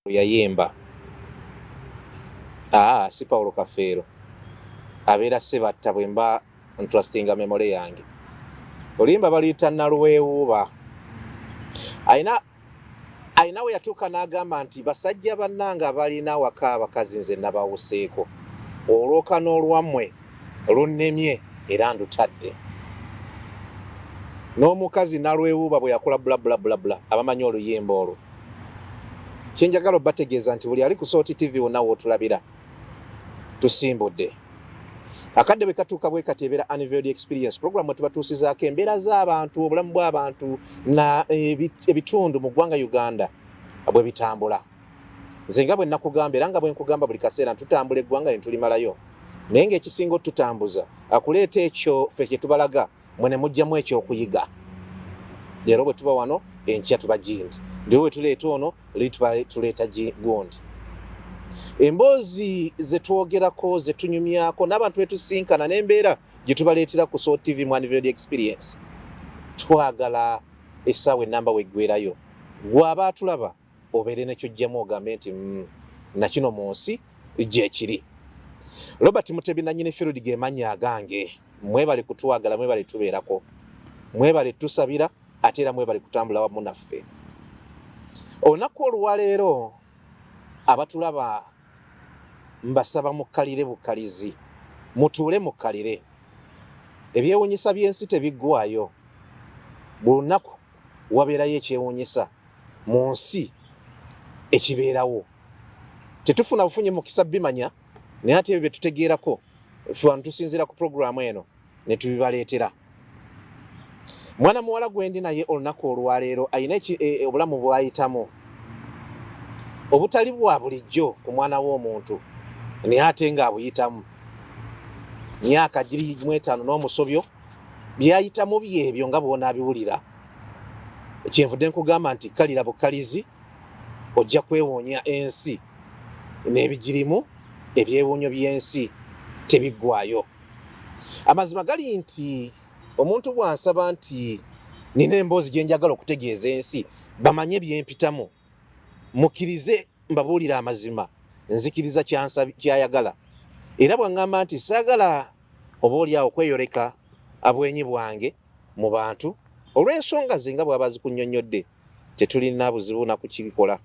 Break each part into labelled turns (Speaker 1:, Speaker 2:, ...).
Speaker 1: yayimba si Paulo Kafeero abeera Sebatta bwe mba ntrustinga memory yange oluyimba baluyita Naluweewuuba ayina we yatuuka n'agamba nti basajja bannanga abalina waka abakazi nze nabawuseeko olwokano olwammwe lunnemye era ndutadde n'omukazi Naluweewuuba bwe yakola bla abamanyi oluyimba olwo kyenjagala bategeeza nti buli ali ku Sooti TV wonna wootulabira tusimbudde akadde bwe katuuka bwe kati ebeera Unveiled Experience program mwe tubatuusizaako embeera z'abantu obulamu bw'abantu na ebitundu mu ggwanga Uganda bwe bitambula nze nga bwe nakugamba era nga bwe nkugamba buli kaseera tutambula eggwanga ne tulimalayo naye ng'ekisinga otutambuza akuleeta ekyo ffe kye tubalaga mwe ne mujjamu ekyokuyiga leero bwe tuba wano enkya tuba gindi ndiwo bwe tuleeta ono tuleeta gundi emboozi ze twogerako ze tunyumyako n'abantu betusinkana n'embeera gye tubaleetera ku Sooti TV mu Unveiled Experience twagala essaawa ennamba weggwerayo gw'aba atulaba obeere nekyojjamu ogambe nti nakino mu nsi gyekiri. Robert Mutebi nannyini Field ge mannya agange mwebale kutwagala mwebale tubeerako mwebale tusabira ate era mwebale kutambula wamu naffe. Olunaku olwaleero abatulaba mbasaba mukkalire bukkalizi mutuule mukkalire ebyewuunyisa by'ensi tebiggwaayo buli lunaku wabeerayo ekyewuunyisa mu nsi ekibeerawo tetufuna bufunye mukisa bimanya naye ate ebyo bye tutegeerako ffe wano tusinziira ku puroguramu eno ne tubibaleetera. Mwana muwala gwendi naye olunaku olwaleero ayina obulamu bw'ayitamu obutali bwa bulijjo ku mwana w'omuntu naye ate ng'abuyitamu myaka giri 5 n'omusobyo byayitamu byebyo nga bwona abiwulira kyenvudde nkugamba nti kkalira bukkalizi ojja kwewuunya ensi n'ebigirimu ebyewuunyo by'ensi tebiggwaayo. Amazima gali nti omuntu bw'ansaba nti nina emboozi gye njagala okutegeeza ensi bamanye byempitamu mukkirize mbabuulira amazima nzikiriza kyayagala era bw'aŋŋamba nti saagala obaoliawo kweyoleka abwenyi bwange mu bantu olw'ensonga ze nga bw'aba zikunnyonnyodde tetulina buzibu na kukikola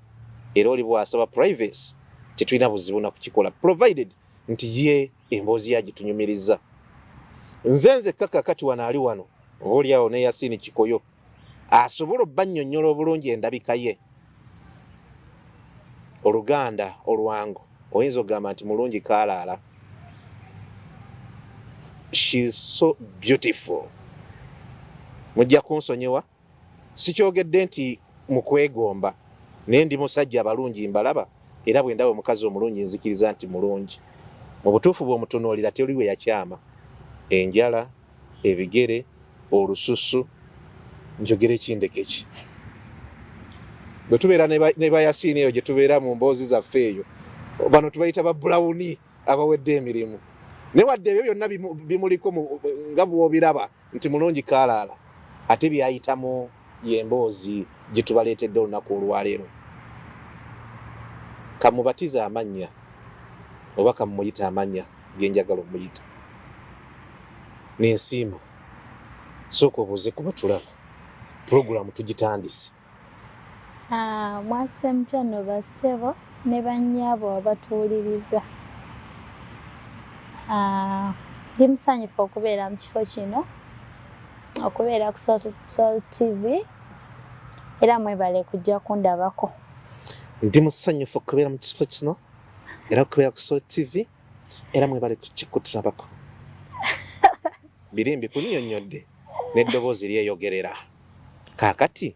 Speaker 1: era oli bw'asaba privacy tetulina buzibu na kukikola provided nti ye emboozi yagitunyumiriza. Nze kakati wano ali wano obaoliawo ne Yasini Kikoyo asobola obbannyonnyola obulungi endabika ye Oluganda olwangu oyinza okugamba nti mulungi kaalaala. She's so beautiful. Mujja kunsonyiwa sikyogedde nti mu kwegomba naye ndi musajja abalungi mbalaba era bwe ndaba omukazi omulungi nzikiriza nti mulungi mu butuufu bw'omutunuulira teri we yakyama enjala ebigere olususu njogera ekindeke ki bwe tubeera ne bayasiini eyo gye tubeera mu mboozi zaffe eyo bano tubayita ba bulawuni abawedde emirimu naye wadde ebyo byonna bimuliko nga bw'obiraba nti mulungi kaalaala ate byayitamu y'emboozi gye tubaleetedde olunaku olwaleero. Kamubatiza amannya oba kamumuyita amannya ge njagala omuyita n'ensiima sooka obuuze kuba tulaba puroguramu tugitandise.
Speaker 2: Mwase mutano basebo ne bannyabo abatuwuliriza ndi musanyufu okubeera mu kifo kino okubeera ku Sooti TV era mwebale kujja kundabako.
Speaker 1: Ndi musanyufu okubeera mu kifo kino era okubeera ku Sooti TV era mwebale kujja kuturabako. Birimbi kunnyonnyodde n'eddoboozi lyeyogerera kaakati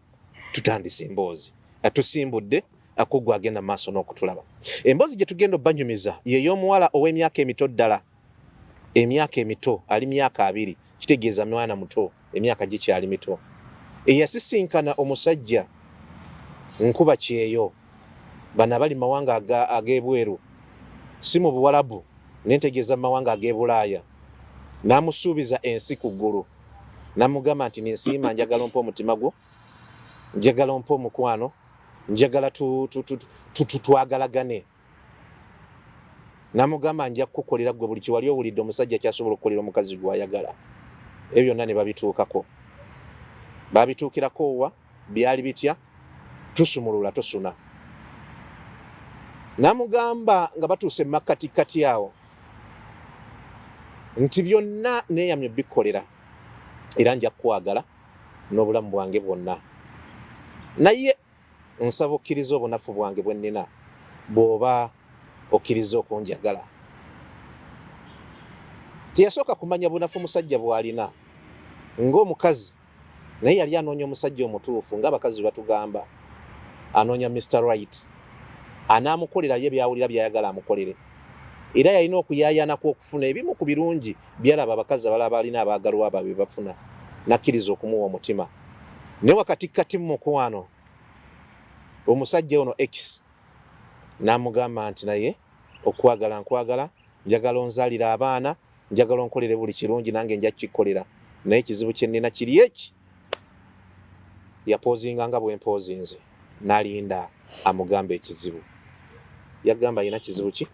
Speaker 1: tutandise emboozi atusimbudde akuggwa agenda maaso n'okutulaba. Emboozi gye tugenda obbanyumiza y'ey'omuwala ow'emyaka emito ddala emyaka emito ali myaka 2 kitegeeza mwana muto emyaka gikyali mito eyasisinkana omusajja nkuba kyeyo bano abali mawanga ag'ebweru si mu Buwalabu nentegeeza mawanga ag'Ebulaaya n'amusuubiza ensi ku ggulu n'amugamba nti ninsiima njagala ompa omutima gwo njagala ompa omukwano njagala twagalagane. Namugamba nja kukolera gwe buli kiwali owulidde omusajja kyasobola okukolera omukazi gw'ayagala. Ebyo byonna ne babituukako. Babituukirako wa byali bitya tusumulula tusuna. Namugamba nga batuuse mmakati awo nti byonna neeyamye bikolera era nja kwagala n'obulamu bwange bwonna. Naye nsaba okkiriza obunafu bwange bwe nnina bw'oba okkiriza okunjagala. Teyasooka kumanya bunafu musajja bw'alina ng'omukazi, naye yali anoonya omusajja omutuufu ng'abakazi batugamba. Anoonya Mr. Right, anaamukolera ye byawulira byayagala amukolere. Era yalina okuyaayanako okufuna ebimu ku birungi byalaba abakazi abalala balina abaagalwa abo bye bafuna. Nakkiriza okumuwa omutima. Ne wakati mu mukwano omusajja ono X n'amugamba nti naye okwagala nkwagala, njagala onzaalira abaana, njagala onkolere buli kirungi nange nja kukikolera. Naye ekizibu kye nnina kiri eki. Yapoozinga nga bwe mpoozinze n'alinda amugamba ekizibu. Yagamba alina kizibu ki?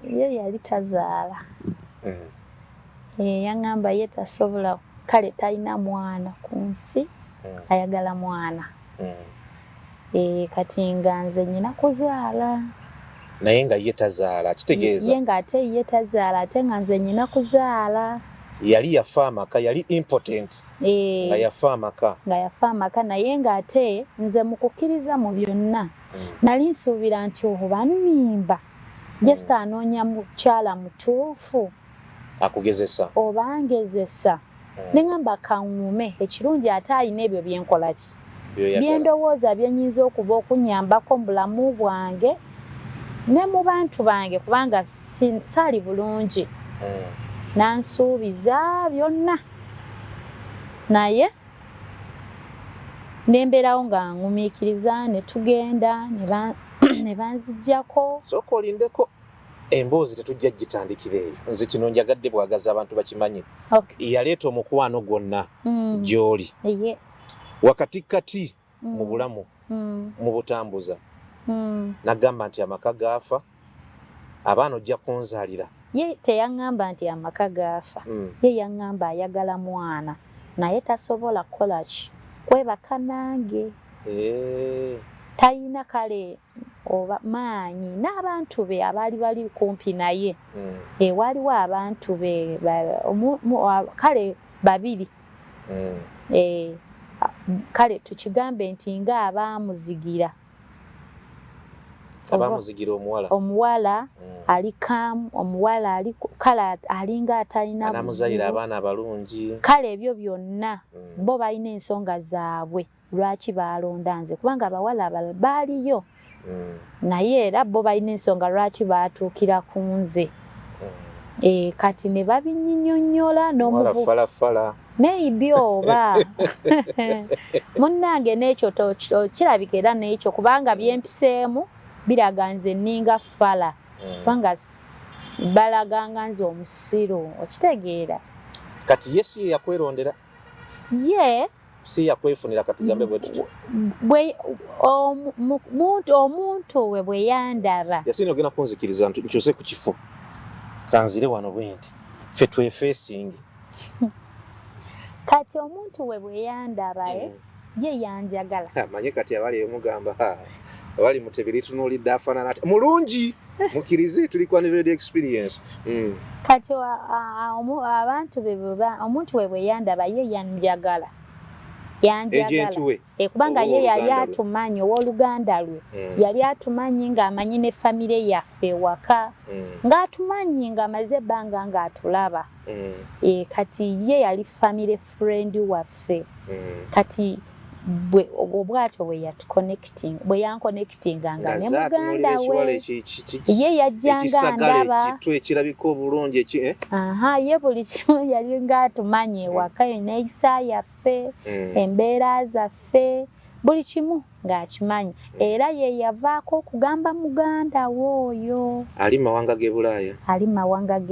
Speaker 2: Ye yali tazaala. Yangamba ye tasobola, kale talina mwana ku nsi, ayagala mwana. Kati nga nze nyina kuzaala.
Speaker 1: Naye nga ye tazaala, kitegeeza?
Speaker 2: Ye nga ate ye tazaala ate nga nze nyina kuzaala.
Speaker 1: Yali yafa amaka, yali impotent. Nga yafa amaka.
Speaker 2: Nga yafa amaka, naye nga ate nze mu kukkiriza mu byonna nali nsuubira nti oba nnimba just anoonya mukyala mutuufu
Speaker 1: akugezesa
Speaker 2: oba ngezesa. Ne ngamba kangume ekirungi ate alina ebyo byenkola ki byendowooza byenyinza okuba okunyambako mu bulamu bwange ne mu bantu bange kubanga saali bulungi. Nansuubiza byonna naye nembeerawo nga ngumiikiriza ne tugenda ne banzijjako.
Speaker 1: Sooka olindeko emboozi tetujja gitandikira eyo. Nze kino njagadde bwagaza abantu bakimanye. Yaleeta omukwano gwonna gy'oli wakati mu bulamu mu butambuza. Nagamba nti amaka gaafa, abaana ojja kunzaalira.
Speaker 2: Ye teyaŋŋamba nti amaka gaafa. Ye yaŋŋamba ayagala mwana naye tasobola kukola ki kwebaka nange. Talina kale oba maanyi n'abantu be abaali bali kumpi naye. Waliwo abantu be kale babiri. Kale tukigambe nti nga abaamuzigira.
Speaker 1: Abamuzigira
Speaker 2: omuwala alikamu, omuwala kale alinga atalina
Speaker 1: anamuzalira abaana abalungi.
Speaker 2: Kale ebyo byonna bo balina ensonga zaabwe lwaki balonda nze kubanga abawala baaliyo. Naye era bo balina ensonga lwaki batuukira ku nze. Kati ne babinnyonnyola
Speaker 1: n'omuvubuka
Speaker 2: maybe oba munnange n'ekyo kirabika era n'ekyo kubanga byempiseemu biraga nze nninga fala kubanga balaganga nze omusiru okitegeera.
Speaker 1: Kati ye si yakwerondera?
Speaker 2: Ye
Speaker 1: si yakwefunira katugambe bwe tutyo.
Speaker 2: Omuntu we bwe yandaba
Speaker 1: yasini ogenda kunzikiriza nkyuse ku kifu kanzire wano bwenti ffe twefeesingi.
Speaker 2: Kati omuntu we bwe yandaba ye yanjagala.
Speaker 1: Manye kati abali emugamba abali mutebiri tunuulidde afaanana ati mulungi mukirize tuli kwa nivel experience.
Speaker 2: Kati abantu be omuntu we bwe yandaba ye yanjagala. Yanjagala kubanga ye yali atumanyi ow'oluganda lwe yali atumanyi ng'amanyi ne famire yaffe waka ng'atumanyi ng'amaze ebbanga ng'atulaba. Kati ye yali famire friend waffe. Kati obwato bwe yankonekitinganga ne muganda we ye yajjanga ndaba
Speaker 1: ekirabika obulungi
Speaker 2: ye buli kimu yali ng'atumanyi ewaka neeyisa yaffe embeera zaffe buli kimu ng'akimanyi era ye yavaako okugamba muganda we oyo
Speaker 1: ali mawanga g'e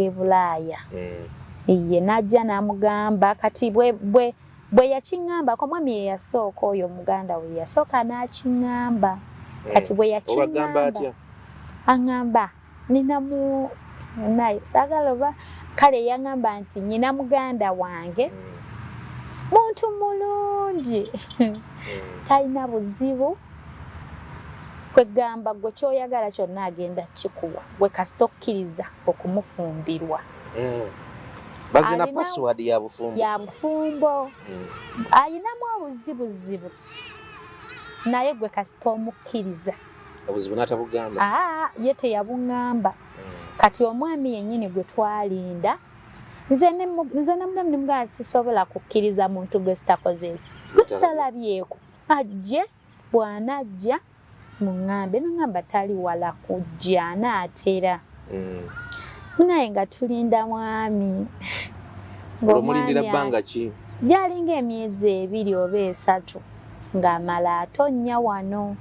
Speaker 1: Bulaaya
Speaker 2: ye n'ajja n'amugamba kati bwe bwe yakiŋŋamba ko mwami ye yasooka oyo muganda we yasooka n'akiŋŋamba kati bwe yakiŋŋamba aŋŋamba ninamu naye saagala oba kale yaŋŋamba nti nyina muganda wange muntu mulungi talina buzibu kwegamba gwe kyoyagala kyonna agenda kikuwa gwe kasita okkiriza okumufumbirwa
Speaker 1: bazina password ya
Speaker 2: bufumbo ayinamu obuzibuzibu naye gwe kasita omukkiriza
Speaker 1: obuzibu n'atabugamba
Speaker 2: ye teyabuŋŋamba kati omwami yennyini gwe twalinda nze nemugamba sisobola kukkiriza muntu gwe sitakoze eki gwe sitalabyeko ajje bw'anajja muŋŋambe noŋŋamba tali wala kujja anaatera naye nga tulinda mwami
Speaker 1: ng'omulindira bbanga ki
Speaker 2: gyalinga emyezi 2 oba 3 ng'amala atonnya wano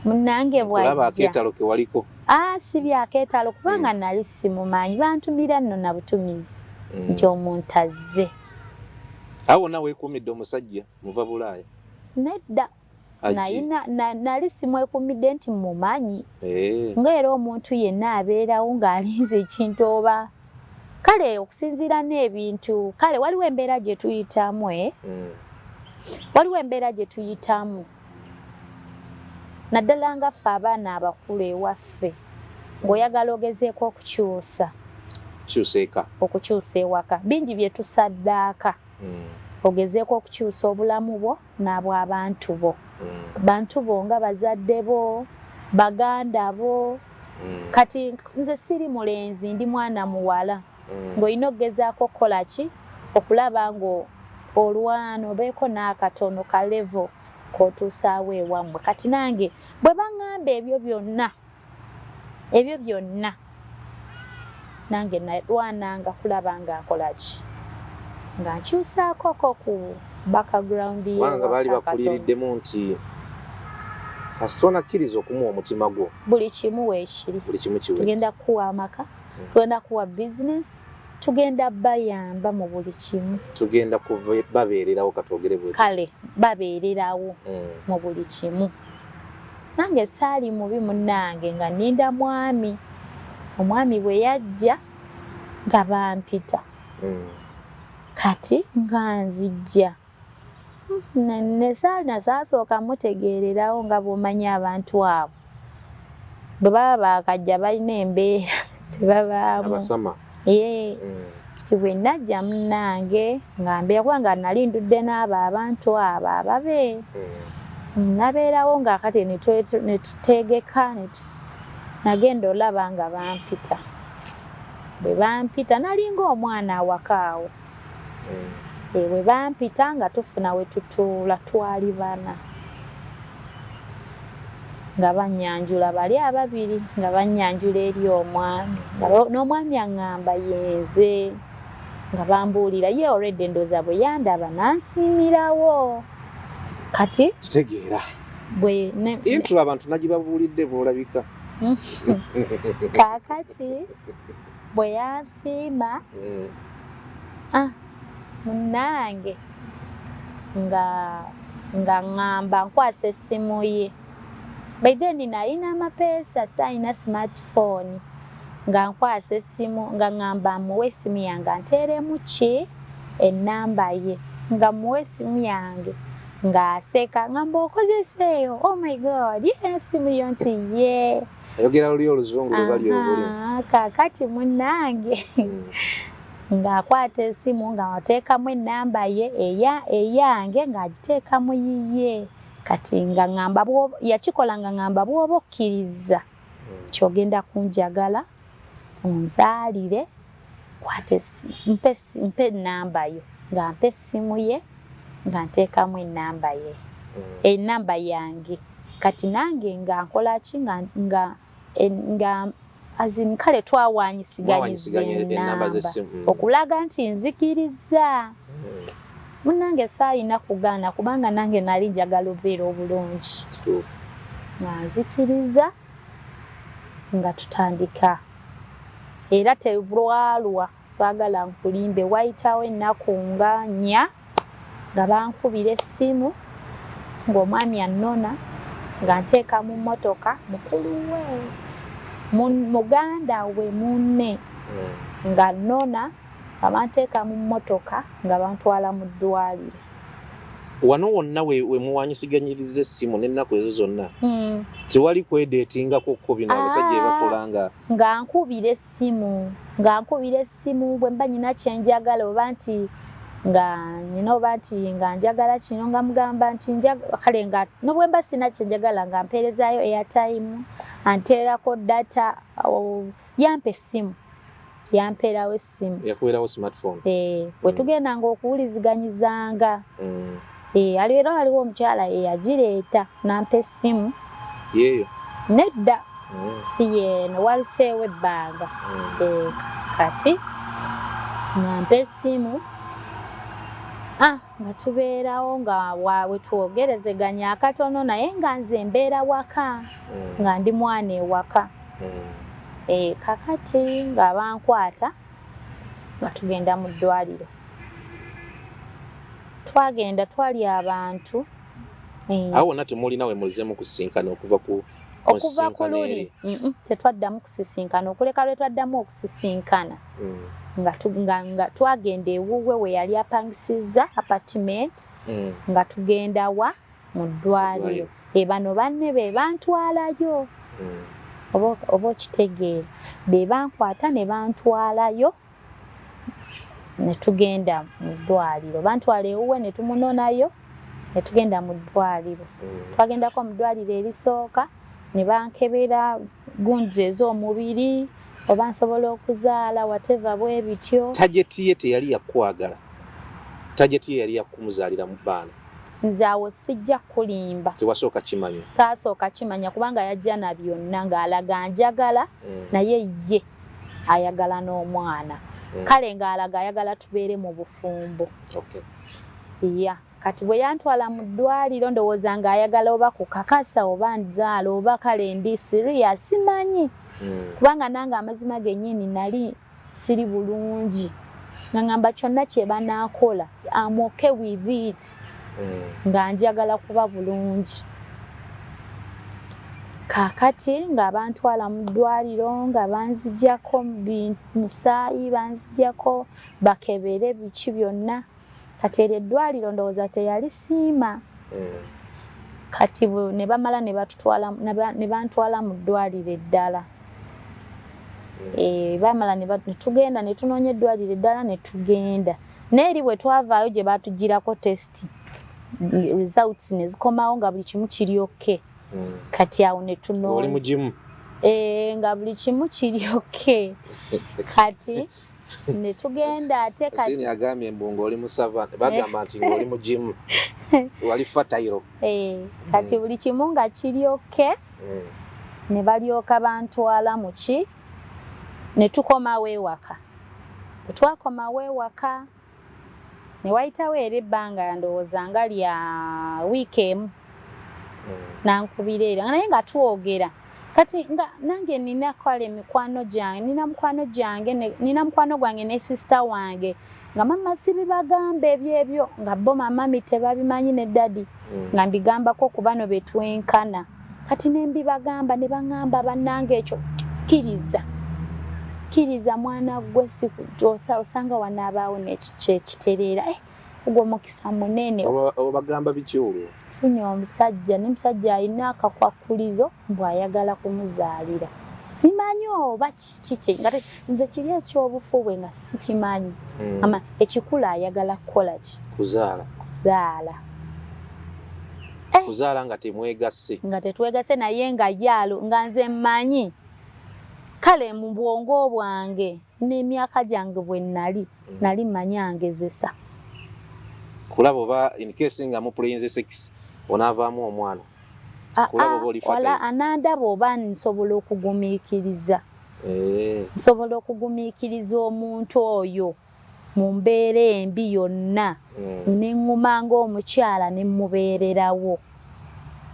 Speaker 2: munnange
Speaker 1: bw'ajja akeetalo ke waliko
Speaker 2: si byakeetalo kubanga nali simumanyi bantumira nno na butumizi nti omuntu azze
Speaker 1: awo nawe weekuumidde omusajja muva Bulaaya
Speaker 2: nedda nali simwekumidde nti mumanyi ng'era omuntu yenna abeerawo ng'alinze ekintu oba kale okusinziira n'ebintu kale waliwo embeera gye tuyitamu waliwo embeera gye tuyitamu naddala nga ffe abaana abakulu ewaffe ng'oyagala ogezeeko okukyusa ewaka bingi bye tusaddaaka ogezeeko okukyusa obulamu bwo n'abw'abantu bo bantu bo nga bazadde bo baganda bo kati nze siri mulenzi ndi mwana muwala ng'olina okugezaako okukola ki okulaba nga olwana obeeko n'akatono ka level k'otuusaawo ewammwe kati nange bwe baŋŋamba ebyo byonna nange nalwananga kulaba nga nkola ki nga nkyusaakoko ku background
Speaker 1: kubanga baali bakuliriddemu nti kasita onakkiriza okumuwa omutima gwo
Speaker 2: buli kimu weekiri tugenda kukuwa amaka tugenda kuwa bizinesi tugenda bayamba mu buli kimu
Speaker 1: tugenda babeererawo katwogere bwe
Speaker 2: kale babeererawo mu buli kimu nange saali mubi munnange nga nninda omwami bwe yajja nga bampita kati nga nzijja nasasooka mutegeererawo nga bw'omanya abantu abo bwe baba baakajja balina embeera zebabaamu kiti bwe najja munnange nga mbeera kubanga nali ndudde n'abo abantu abo ababe nabeerawo nga kati ne tutegeka nagenda olaba nga bampita bwe bampita nalinga omwana awakaawo bwe bampita nga tufuna we tutuula twali bana nga bannyanjula bali ababiri nga bannyanjula eri omwami n'omwami aŋŋamba yenze nga bambuulira ye already ndooza bwe yandaba nansiimirawo kati
Speaker 1: kitegeera intro abantu nagibabuulidde bw'olabika
Speaker 2: kaakati bwe yansiima munnange nga ŋŋamba nkwasa essimu ye by then nalina amapeesa saalina smartphone nga nkwasa essimu nga ŋŋamba muwe essimu yange anteeremu ki ennamba ye nga muwe essimu yange ng'aseka ŋŋamba okozesa eyo oh my god essimu yo nti ye
Speaker 1: ayogera luli oluzungu lwe bali obuli
Speaker 2: kaakati munnange ng'akwata essimu nga wateekamu ennamba ye eyange ng'agiteekamu yiye kati nga ŋŋamba yakikola nga ŋŋamba bw'oba okkiriza kyogenda kunjagala onzaalire mpe ennamba yo nga mpa essimu ye nga nteekamu ennamba ye ennamba yange kati nange nga nkola ki nga kale twawaanyisiganyizza ennamba okulaga nti nzikiriza munnange saalina kugaana kubanga nange nali njagala obeera obulungi nga nzikiriza nga tutandika era tebwalwa saagala nkulimbe wayitawo ennaku nga 4 nga bankubira essimu ng'omwami annona nga nteeka mu mmotoka mukulu we muganda we munne nga nnona nga banteeka mu mmotoka nga bantwala mu ddwaliro.
Speaker 1: Wano wonna we muwanyisiganyiriza essimu n'ennaku ezo zonna tewali kwedeetingako bino abasajja bakolanga
Speaker 2: nga nkubira essimu bwe mba nyina kyenjagala oba nti nga njagala kino nga mugamba nti kale nga nobwe mba sina kyenjagala nga mpeerezaayo airtime anteerako data yampa essimu yampeerawo essimu
Speaker 1: yakubeerawo smartphone
Speaker 2: bwe tugendanga okuwuliziganyizanga era waliwo omukyala yagireeta nampa essimu
Speaker 1: yeeyo
Speaker 2: nedda si yeeno waliseewo ebbanga kati nampa essimu nga tubeerawo nga waabwe twogerezeganya akatono naye nga nze mbeera waka nga ndi mwana ewaka kakati nga bankwata nga tugenda mu ddwaliro twagenda twali abantu
Speaker 1: awo wonna temulina we mulizeemu kusisinkana okuva ku
Speaker 2: luli tetwaddamu kusisinkana okuleka lwe twaddamu okusisinkana nga twagenda ewuwe we yali apangisizza apartment nga tugenda wa mu ddwaliro bano banne be bantwalayo oba okitegeera be bankwata ne bantwalayo ne tugenda mu ddwaliro bantwala ewuwe ne tumunonayo ne tugenda mu ddwaliro twagendako mu ddwaliro erisooka ne bankebera gunzi ez'omubiri oba nsobola okuzaala whatever bwe bityo.
Speaker 1: Tageti ye teyali yakwagala, tageti ye yali yakumuzaalira mu baana.
Speaker 2: Nze awo sijja kulimba.
Speaker 1: Tewasooka kimanya.
Speaker 2: Saasooka kimanya kubanga yajja na byonna ng'alaga njagala naye ye ayagala n'omwana. Kale ng'alaga ayagala tubeere mu bufumbo.
Speaker 1: Okay.
Speaker 2: Yeah. Kati bwe yantwala mu ddwaliro ndowooza ng'ayagala oba kukakasa oba nzaala oba kale ndi serious simanyi. Kubanga nange amazima gennyini nali siri bulungi. Ngamba kyonna kye banaakola I'm okay with it. Nga njagala kuba bulungi. Kakati nga bantwala mu ddwaliro nga banzijjako musaayi banzijjako bakebere biki byonna. Kati eddwaliro ndowooza teyali siima. Kati ne bamala ne bantwala mu ddwaliro eddala. Bamala ne tugenda ne tunoonya eddwaliro eddala ne tugenda. N'eri bwe twavaayo gye batugirako testi results ne zikomawo nga buli kimu kiri okay. Kati awo ne tunoonya.
Speaker 1: Oli mugimu?
Speaker 2: Nga buli kimu kiri okay. Kati ne tugenda ate kati.
Speaker 1: Sini agambye mbungo oli mu savana bagamba nti ng'oli mugimu. Wali fatayiro.
Speaker 2: Kati buli kimu nga kiri okay. Ne balyoka bantwala mu ki ne tukomawo ewaka. Bwe twakomawo ewaka ne wayitawo era ebbanga ndowooza nga lya wiiki emu. Nankubira era naye nga twogera. Kati nga nange nina kwale mikwano gyange, nina mukwano gwange ne sister wange. Nga mama sibibagamba ebyebyo nga bo mami tebabimanyi ne daddy. Nga mbigambako ku bano betwenkana. Kati ne mbibagamba ne bangamba bannange ekyo kiriza mwana gwe osanga wanaabaawo n'ekitereera. Ogwo mukisa munene.
Speaker 1: Obagamba biki olwo?
Speaker 2: Funye omusajja n'omusajja alina akakwakulizo bw'ayagala kumuzaalira. Simanyi oba kiki nga nze kiri ekyobufu bwe nga sikimanyi. Ama ekikula ayagala kukola ki?
Speaker 1: Kuzaala. Kuzaala nga temwegasse. Nga
Speaker 2: tetwegasse naye nga yaalo nga nze mmanyi. Kale mu bwongo bwange n'emyaka gyange bwe nali mmanyi angezesa.
Speaker 1: Kulaba oba in case nga mu puliyinze sex onaavaamu omwana. Kulaba oba oli fatayiro.
Speaker 2: Wala anandaba oba nsobola okugumiikiriza. Nsobola okugumiikiriza omuntu oyo mu mbeera embi yonna. Ne ŋŋuma ng'omukyala ne mmubeererawo.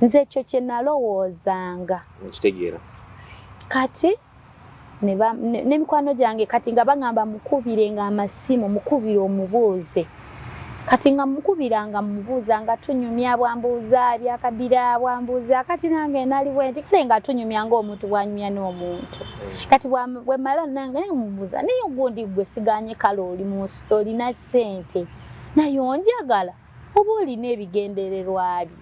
Speaker 2: Nze ekyo kye nalowoozanga.
Speaker 1: Nkitegeera.
Speaker 2: Kati ne mikwano gyange kati nga bagamba mukubire nga amasimu mukubire omubuuze. kati nga mukubiranga mubuuza nga tunyumya bwambuuza byakabira bwambuuza kati nange naliwe nti kale nga tunyumya ng'omuntu bwanyumya n'omuntu kati bwe mala nange mubuuza naye ogundi gwe siganye kale oli mu nsuso olina ssente naye onjagala oba olina ebigendererwa byo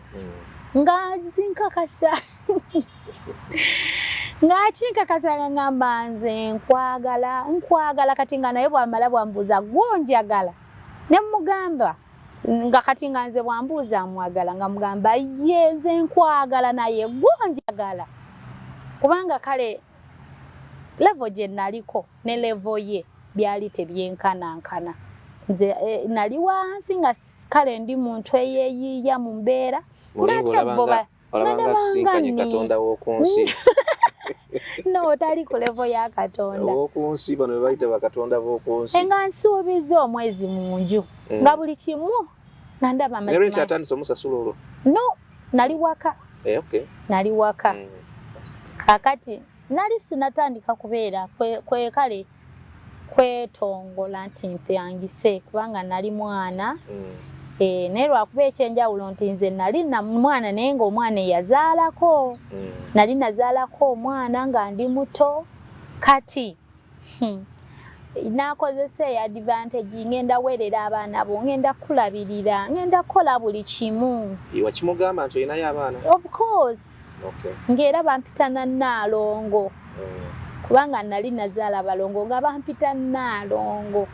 Speaker 2: nga zinkakasa ngakinkakasa nga ngamba nze nkwagala kati nga naye bwamala bwambuuza gwonjagala ne mugamba nga kati nga nze bwambuuza mwagala nga mugamba ye nze nkwagala naye gwonjagala kubanga kale level gye naliko ne level ye byali tebyenkanankana nze nali wansi nga kale ndi muntu eyeeyiiya mu mbeera
Speaker 1: olabanga sinkanye Katonda w'okunsi
Speaker 2: no tali ku level ya Katonda
Speaker 1: w'okunsi bano be bayita bakatonda b'okunsi
Speaker 2: nga nsuubiza omwezi mu nju nga buli kimu nga ndaba amazima
Speaker 1: Mary atandise omusasula olwo
Speaker 2: no nali waka
Speaker 1: okay
Speaker 2: nali waka kakati nali sinatandika kubeera kwe kale kwetongola nti mpyangise kubanga nali mwana naye lwakuba ekyenjawulo nti nze nali na mwana naye ng'omwana eyazaalako nali nazaalako omwana nga ndi muto kati nakozesa advantage ngenda werera abaana bo ngenda kulabirira ngenda kukola buli kimu
Speaker 1: wakimugamba nti olinayo abaana
Speaker 2: of course ng'era bampita na Nnaalongo kubanga nali nazaala balongo nga bampita Nnaalongo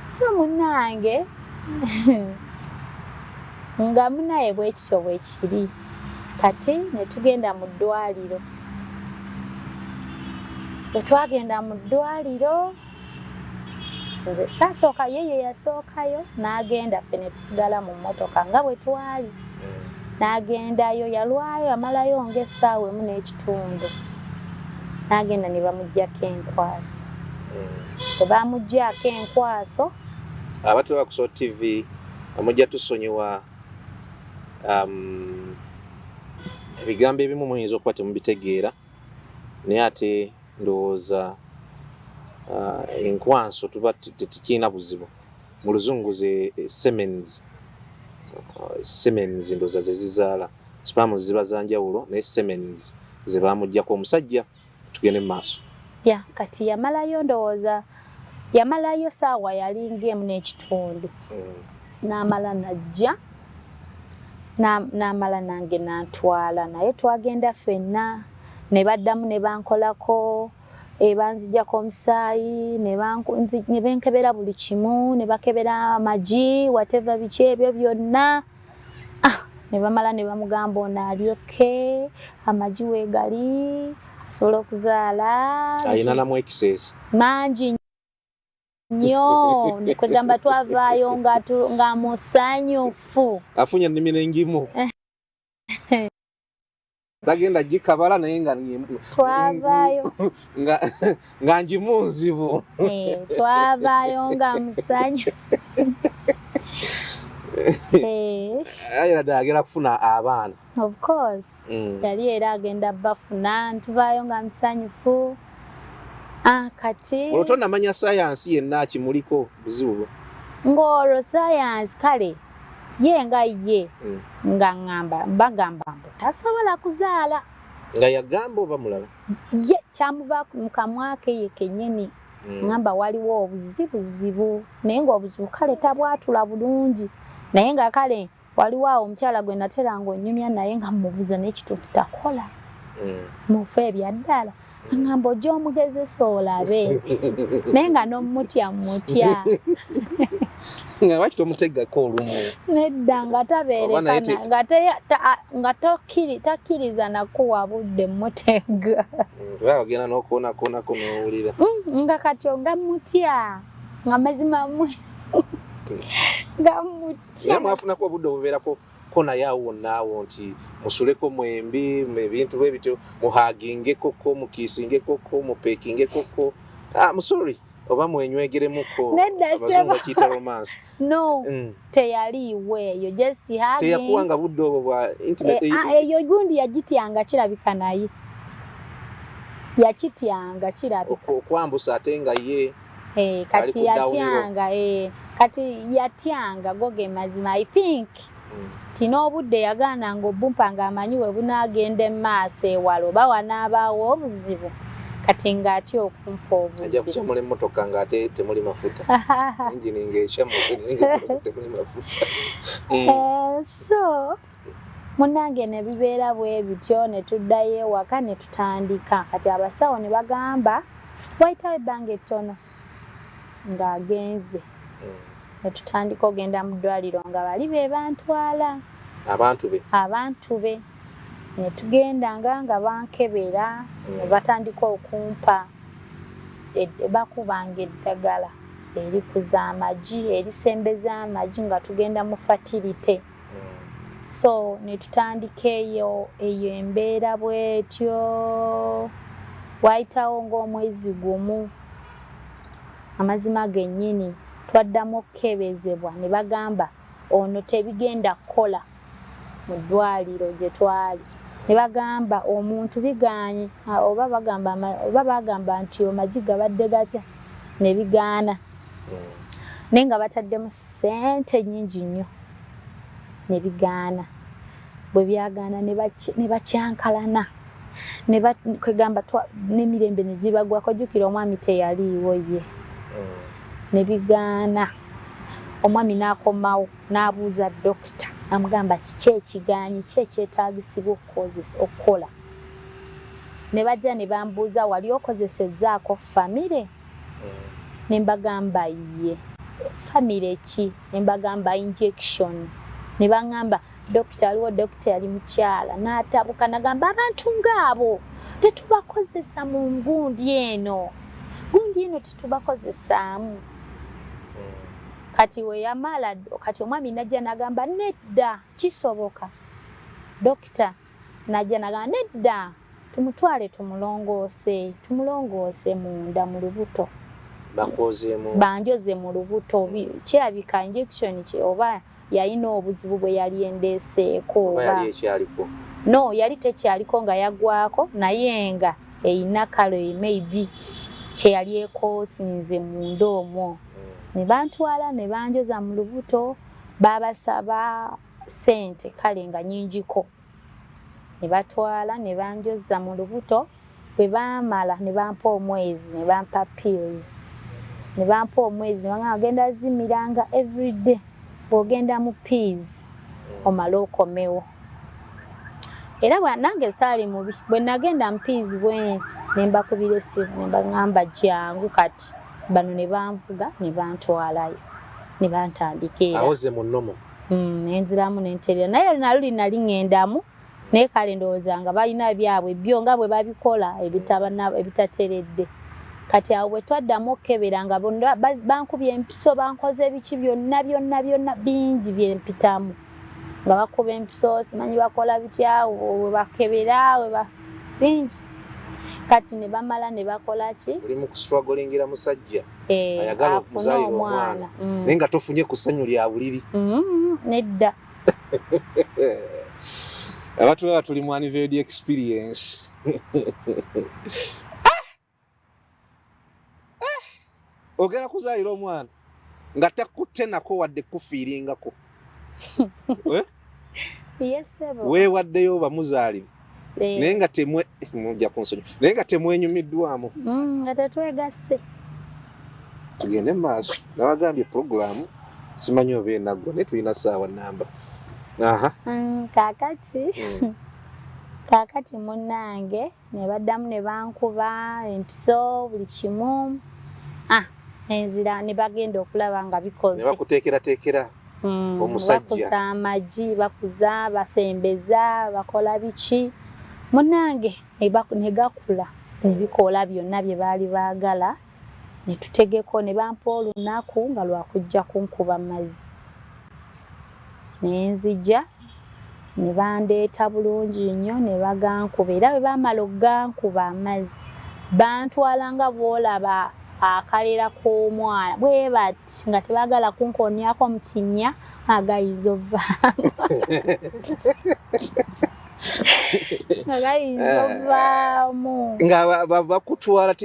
Speaker 2: so munnange nga munaye bwekityo bwekiri kati ne tugenda mu ddwaliro bwe twagenda mu ddwaliro nze saasooka ye yasookayo n'agenda ffe ne tusigala mu mmotoka nga bwe twali n'agendayo yalwayo yamalayo ng'essaawa emu n'ekitundu n'agenda ne bamuggyako enkwaso bwe bamuggyako enkwaso
Speaker 1: abatu ba Kuso TV amujja tusonyiwa ebigambo ebimu muyinza okuba temubitegeera naye ate ndowooza enkwanso tuba tekiina buzibu mu luzungu ze semens ndowooza ze zizaala sipamu ziba za njawulo naye semens ze bamuggyako omusajja tugende mu maaso
Speaker 2: kati yamalayo ndowooza yamalayo saawa yali ng'emu n'ekitundu n'amala najja n'amala nange n'antwala naye twagenda ffenna ne baddamu ne bankolako banzijjako omusaayi ne benkebera buli kimu ne bakebera amagi whatever biki ebyo byonna ne bamala ne bamugamba ono alyoke amagi weegali asobole okuzaala
Speaker 1: alina namu ekisesi
Speaker 2: mangi nnyo kwegamba twavaayo nga musanyufu
Speaker 1: afunye ennimiro engimu tagenda gikabala naye nga
Speaker 2: twavaayo
Speaker 1: nga njimu nzibu
Speaker 2: twavaayo nga musanyufu
Speaker 1: era ddala agenda kufuna abaana
Speaker 2: of course yali era agenda bafuna ntuvaayo nga musanyufu kati
Speaker 1: olwo tonnamanya sayansi yenna kimuliko buzibu
Speaker 2: ng'olwo sayansi kale ye nga ye nga bagamba mbu tasobola kuzaala
Speaker 1: nga yagamba oba mulala
Speaker 2: ye kyamuva mu kamwa ke ye kennyini ngamba waliwo obuzibuzibu naye ng'obuzibu kale tabwatula bulungi naye nga kale waliwo awo omukyala gwe nateranga onyumya naye nga mubuuza n'ekitundu takola mufe ebyaddala ngamba ojja omugezesa olabe naye nga n'omutya mutya
Speaker 1: nga lwaki tomutegako olumu
Speaker 2: nedda nga tabeerekana nga takkiriza nakuwa budde mutega
Speaker 1: agenda n'okuwonakonako n'owulira
Speaker 2: nga katyo nga mutya nga mazima mwe nga mutya
Speaker 1: naye mwafunako obudde obubeerako ko naye awo wonnaawo nti musuleko mwembi ebintu bwe bityo muhagingekoko mukiisingekoko mupeekingekoko musori oba mwenywegeremuko abazungu bakiyita romance
Speaker 2: no teyaliiwe eyo just having
Speaker 1: teyakuwanga budde obwo bwa intimate
Speaker 2: eyo gundi yagityanga kirabika naye yakityanga kirabika
Speaker 1: okwambusa ate nga ye
Speaker 2: kati yatyanga kati yatyanga goge mazima I think tino obudde yagaana ng'obumpa ng'amanyi we bunaagenda emmaaso ewala oba wanaabaawo obuzibu kati ng'atya okumpa obudde
Speaker 1: ajja kukyamula emmotoka ng'ate temuli mafuta engine ng'ekyamuse temuli mafuta
Speaker 2: so munnange ne bibeera bwe bityo ne tuddayo ewaka ne tutandika kati abasawo ne bagamba wayitawo ebbanga ettono ng'agenze ne tutandika ogenda mu ddwaliro nga bali be bantwala abantu be ne tugenda nga bankebera ne batandika okumpa bakubanga eddagala erikuza amagi erisembeza amagi nga tugenda mu fatirite so ne tutandika eyo embeera bwetyo wayitawo ng'omwezi gumu amazima gennyini twaddamu okukebezebwa ne bagamba ono tebigenda kukola mu ddwaliro gye twali ne bagamba omuntu biganye oba bagamba nti amagi gabadde gatya ne bigaana naye nga bataddemu ssente nnyingi nnyo ne bigaana bwe byagaana ne bakyankalana kwegamba n'emirembe ne gibagwako jjukira omwami teyaliiwo ye ne bigaana omwami n'akomawo n'abuuza dokita amugamba kiki ekigaanyi ki ekyetaagisibwa okukola ne bajja ne bambuuza wali okozesezzaako famire ne mbagamba ye famire ki ne mbagamba injection ne baŋŋamba dokita aliwo dokita yali mukyala n'atabuka nagamba abantu ng'abo tetubakozesa mu gundi eno tetubakozesaamu kati we yamala kati omwami najja nagamba nedda kisoboka dokita najja nagamba nedda tumutwale tumulongoose munda mu lubuto banjoze mu lubuto kirabika injection oba yalina obuzibu bwe yali endeeseeko no yali tekyaliko nga yagwako naye nga eyina kale maybe kyeyali ekoosinze munda omwo ne bantwala ne banjoza mu lubuto babasaba ssente kale nga nyingiko ne batwala ne banjoza mu lubuto bwe baamala ne bampa omwezi ne bampa pills ne bampa omwezi nga agenda zimiranga everyday bw'ogenda mu pills omala okomewo era nange saali mubi bwe nagenda mu pills bwenti ne mbakubira essimu ne baŋŋamba jangu kati bano ne banvuga ne bantwalayo ne bantandika era
Speaker 1: awoze mu nnomo
Speaker 2: nenziramu nenterera naye naluli nali ŋŋendamu naye kale ndowooza nga balina byabwe byo nga bwe babikola ebitateredde kati awo bwe twaddamu okukebera nga bonna bankubye empiso bankoze ebiki byonna bingi byempitamu nga bakuba empiso simanyi bakola bitya we bakebera bingi kati ne bamala ne bakola ki
Speaker 1: oli mu kustruglingira musajja ayagala okuzaalira omwana naye nga tofunye ku ssanyu lya buliri
Speaker 2: nedda
Speaker 1: abatulaba tuli mu anniversary experience ogenda kuzaalira omwana nga takutte nako wadde kufiiringako weewaddeyo bamuzaalire naye nga mujja kunsonyi naye nga temwenyumiddwamu
Speaker 2: nga tetwegasse
Speaker 1: tugende mu maaso nabagambye puroguramu simanyi oba enaggwa naye tulina ssaawa namba
Speaker 2: kaakati munnange ne baddamu ne bankuba empiso buli kimu enzira ne bagenda okulaba nga bikoze
Speaker 1: ne bakuteekerateekera omusajja
Speaker 2: bakuza amagi bakuza basembeza bakola biki munnange ne gakula ne bikola byonna bye baali baagala ne tutegeko ne bampa olunaku nga lwakujja kunkuba mazzi nenzija ne bandeeta bulungi nnyo ne bagankuba era bwe baamala okugankuba amazzi bantwala nga bw'olaba akalera k'omwana bwe bati nga tebaagala kunkonyako mu kinnya agayinza ovaamu
Speaker 1: nga bakutwala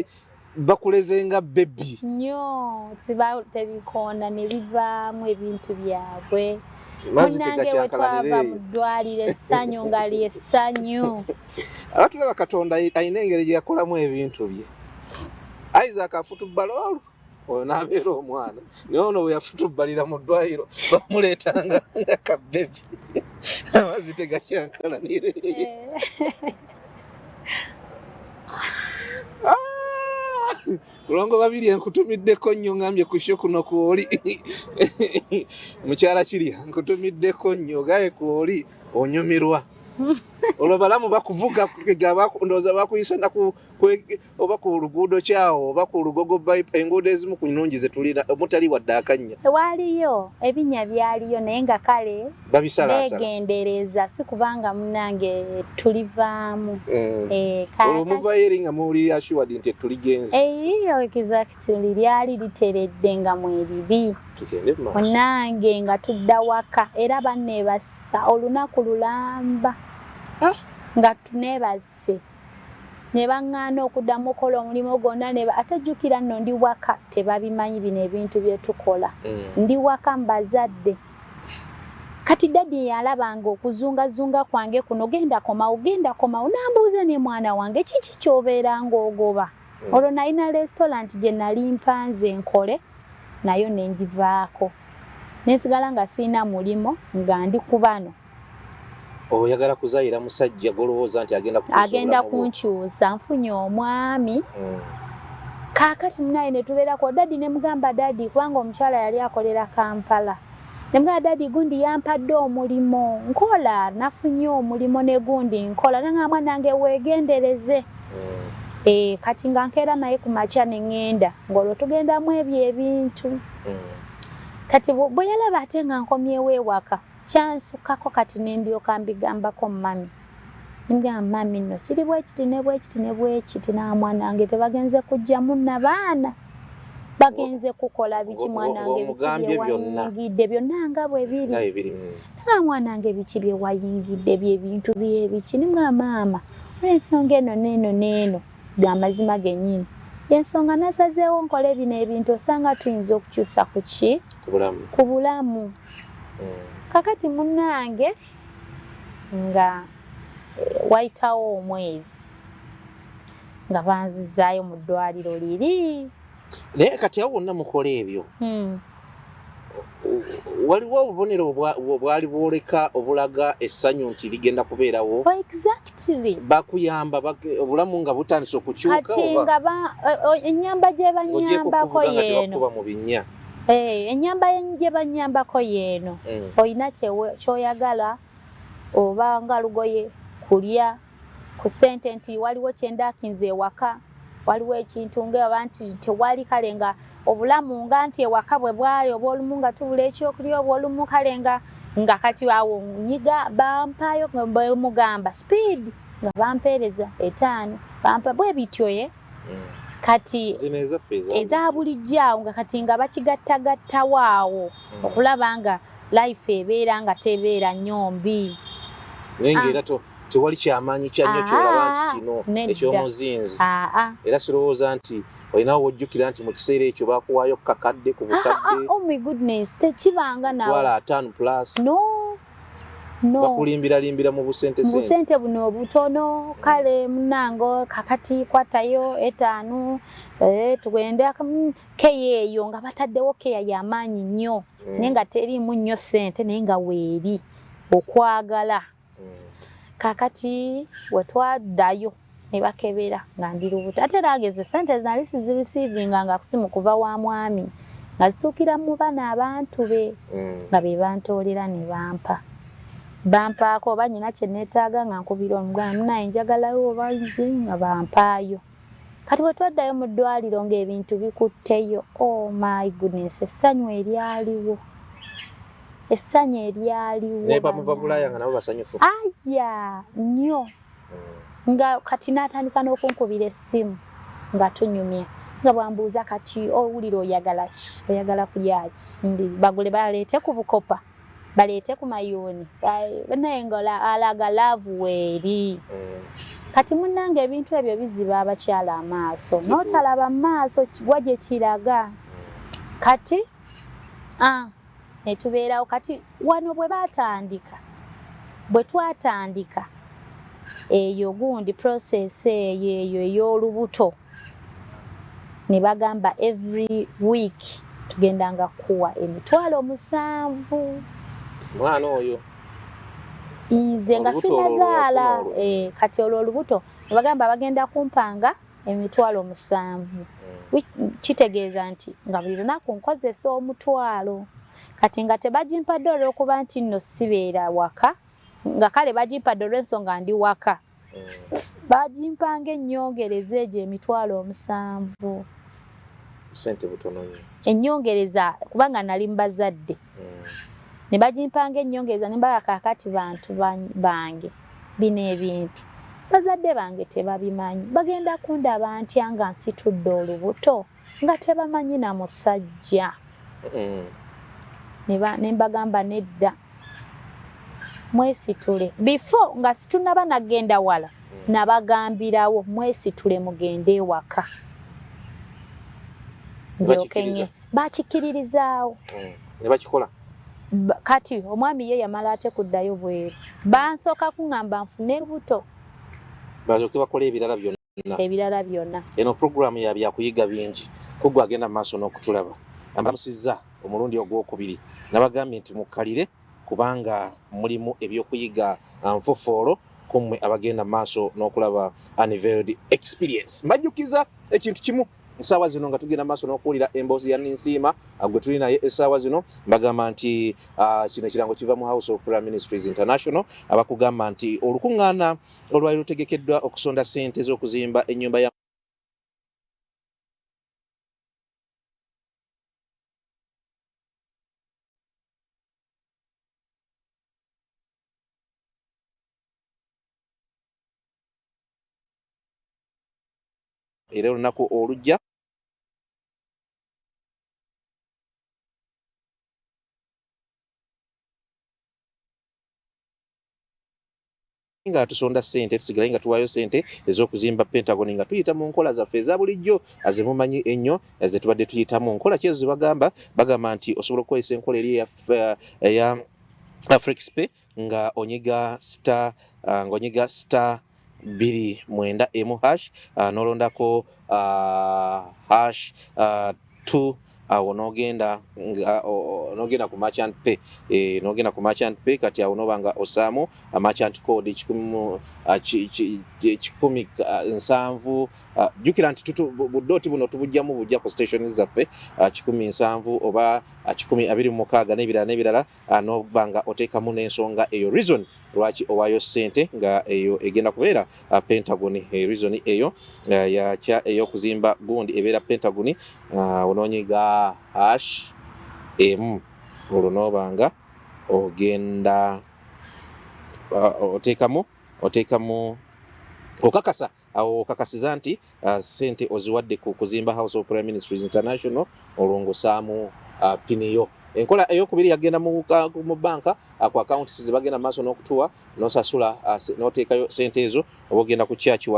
Speaker 1: bakulezenga baby
Speaker 2: nnyo siba tebikoona ne bivaamu ebintu byabwe
Speaker 1: mazitega kyankalanire
Speaker 2: mu ddwaliro essanyu nga lyessanyu
Speaker 1: abatulaba Katonda ayina engeri gye yakolamu ebintu bye Isaac afutubbalolu oyo n'abeera omwana naye ono bwe yafutubbalira mu ddwaliro bamuleetanga nga kabebi amazitega kyankalanire Kulongo babiri enkutumiddeko nnyo ngambye ku sho kuno kwoli mukyala kirya nkutumiddeko nnyo gaye kwoli onyumirwa olwo balamu bakuvuga ndowooza bakuyisa oba ku luguudo kyawo oba ku lugogo enguudo ezimu ku nnungi zetulina mutali wadde akannya
Speaker 2: waaliyo ebinnya byaliyo naye nga kale beegendereza si kubanga munnange tulivaamu
Speaker 1: olwo muvayo eri nga muli assured nti tuligenze
Speaker 2: eyo exactly lyali literedde nga mweribi munnange nga tudda waka era banneebasa olunaku lulamba nga tuneebase ne baŋŋaana okuddamu okola omulimu gwonna atajjukira nno ndi waka tebabimanyi bino ebintu bye tukola ndi waka mbazadde kati daddi yalabanga okuzungazunga kwange kuno genda komawo nambuuza ne mwana wange kiki kyobeeranga ogoba olwo nalina restaurant gye nali mpanze nkole nayo nengivaako nensigala nga siina mulimo nga ndi ku bano
Speaker 1: oyagala kuzaayira musajja golowooza nti agenda
Speaker 2: kunkyusa nfunye omwami kaakati munaye ne tubeerako daddi ne mugamba daddi kubanga omukyala yali akolera Kampala ne mugamba daddi gundi yampadde omulimo nkola nafunye omulimo ne gundi nkola nanga mwanange weegendereze kati nga nkeera naye ku makya ne ŋŋenda ng'olwo tugendamu ebyo ebintu kati bwe yalaba ate nga nkomyewo ewaka kyansukako kati nembyoka mbigambako mami ngamba mami nno kiri bwekiti ne bwekiti ne bwekiti namwanange tebagenze kujjamu nabaana bagenze kukola biki mwanange biki byewayingidde byonna nga bwe biri nga mwanange biki byewayingidde byebintu byebiki nimga maama olw'ensonga eno neeno byamazima gennyini yensonga nasazeewo nkole bino ebintu osanga tuyinza okukyusa ku ki ku bulamu kakati munnange nga wayitawo omwezi nga banzizaayo mu ddwaliro liri
Speaker 1: naye kati awo wonna mukola ebyo waliwo obubonero bwali bwoleka obulaga essanyu nti ligenda kubeerawo
Speaker 2: exactly
Speaker 1: bakuyamba obulamu nga butandise okukyuka
Speaker 2: kati nga ennyamba gye banyambako yeeno
Speaker 1: mu binnya
Speaker 2: ennyamba gye banyambako yeeno olina kyoyagala oba nga lugoye kulya ku ssente nti waliwo kyendakinze ewaka waliwo ekintu ngaoba nti tewali kale nga obulamu nga nti ewaka bwe bwali oba olumu nga tubula ekyokulya oba olumu kale nga kati awo nyiga bampaayo bemugamba speed nga bampeereza 5 bampa bwe bityo kati eza bulijjo awo nga kati nga bakigattagattawo awo okulaba nga life ebeera nga tebeera nnyo mbi
Speaker 1: naye ng'era tewali kyamaanyi kya nnyo kyolaba nti kino ekyomuzinzi era sirowooza nti olinawo wojjukira nti mu kiseera ekyo bakuwaayo kakadde ku bukadde
Speaker 2: oh my goodness tekibanga nawe
Speaker 1: twala 5 plus
Speaker 2: no
Speaker 1: bakulimbira mu busente
Speaker 2: buno obutono kale munango kakati kwatayo 5 tugende keyeeyo nga bataddewo keya y'amaanyi nnyo naye nga teriimu nnyo ssente naye nga weeri okwagala kakati wetwaddayo ne bakebera nga ndi lubuto ate nageze ssente nali sizirisiivinga nga kusimu kuva wa mwami nga zituukira mu bana abantu be nga be bantoolera ne bampaako oba nyina kye neetaaga nga nkubira omugamba naye njagalayo oba nzi nga bampaayo kati bwe twaddayo mu ddwaliro ng'ebintu bikutteyo oh my goodness essanyu eryaliwo
Speaker 1: naye bamuva Bulaaya nga nabo basanyufu
Speaker 2: aya nnyo nga kati n'atandika n'okunkubira essimu nga tunyumya nga bwambuuza kati owulira oyagala ki oyagala kulya ki ndi bagule baleete ku bukopa baleete ku mayuuni naye nga alaga laavu weeri kati munnange ebintu ebyo biziba abakyala amaaso n'otalaba maaso wajje kiraga kati netubeerawo kati wano bwe twatandika eyo gundi process eyo ey'olubuto ne bagamba every week tugendanga kuwa $7,000
Speaker 1: mwana oyo
Speaker 2: nze nga sinazaala kati olwo olubuto ne bagamba bagenda kumpanga $7,000 kitegeeza nti nga buli lunaku nkozesa $1,000 kati nga tebagimpadde olw'okuba nti nno sibeera waka nga kale bagimpadde olw'ensonga ndi waka bagimpanga ennyongereza egyo $7,000
Speaker 1: sente butono
Speaker 2: ennyongereza kubanga nali mbazadde ne bagimpanga ennyongereza ne mbala kaakati bantu bange bino ebintu bazadde bange tebabimanyi bagenda kundaba ntya nga nsitudde olubuto nga tebamanyi na musajja ne mbagamba nedda mwesitule before nga situnaba nagenda wala nabagambirawo mwesitule mugende ewaka njokenye bakikiririzaawo
Speaker 1: ne bakikola
Speaker 2: kati omwami ye yamala ate kuddayo bweru bansooka kuŋŋamba nfune lubuto
Speaker 1: bazoke bakola ebirala byonna eno programu ya byakuyiga bingi kugwe agenda mu maaso n'okutulaba ambamusizza omulundi ogwokubiri nabagambye nti mukalire kubanga mulimu ebyokuyiga nfofoolo kummwe abagenda mu maaso n'okulaba unveiled experience mbajjukiza ekintu kimu essaawa zino nga tugenda maaso n'okuwulira emboozi ya Ninsiima gwe tuli naye essaawa zino mbagamba nti kino ekirango kiva mu House of Prayer Ministries International abakugamba nti olukuŋŋaana olwali lutegekeddwa okusonda ssente z'okuzimba ennyumba ya era olunaku olujja nga tusonda ssente tusigale nga tuwaayo ssente ez'okuzimba Pentagon nga tuyita mu nkola zaffe eza bulijjo azemumanyi ennyo ze tubadde tuyitamu nkola kyezo ze bagamba nti osobola okukozesa enkola eri eya Flexpay nga onyiga star 291# nolondako #2 awo nogenda ku merchant pay nogenda ku merchant pay kati awo nobanga osaamu merchant code 10,700 jukira nti budoti buno tubujjamu bujja ku station zaffe 17 oba 26 n'ebirala nobanga oteekamu n'ensonga eyo reason lwaki owaayo ssente nga eyo egenda kubeera Pentagon reason eyo ey'okuzimba gundi ebeera Pentagon ononyiga #M olwo nobanga ogenda oteekamu okakasa awo okakasiza nti ssente oziwadde ku kuzimba House of Prayer Ministries International olwongosaamu piniyo enkola eyokubiri yagenda mu banka ku accounts zibagenda maaso n'okutuwa nosasula noteekayo ssente ezo oba ogenda ku church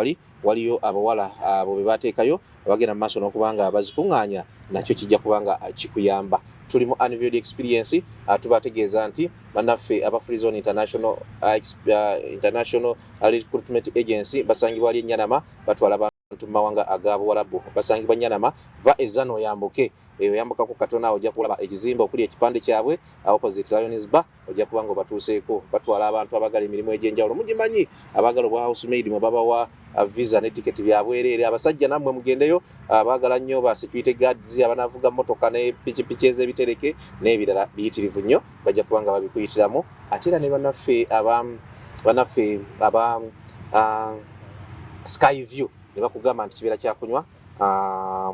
Speaker 1: waliyo abawala abo be bateekayo abagenda mu maaso n'okubanga bazikuŋŋaanya nakyo kijja kubanga kikuyamba tuli mu unveiled experience tubategeeza nti bannaffe aba Free Zone International Recruitment Agency basangibwa ali Nyanama batwala abantu mu mawanga ag'Abuwarabu basangibwa Nyanama va ezano oyambuke oyambuka ku Katona ojja kulaba ekizimba okuli ekipande kyabwe opposite Lions Bar ojja kubanga batuuseeko batwala abantu abagala emirimu egy'enjawulo mugimanyi abagala obwa housemaid mu babawa visa ne ticket byabwereere abasajja nammwe mugendeyo abagala nnyo ba security guards abanavuga motoka ne pikipiki ez'ebitereke n'ebirala biyitirivu nnyo bajja kubanga babikuyitiramu ate era ne bannaffe aba Sky View ne bakugamba nti kibeera kyakunywa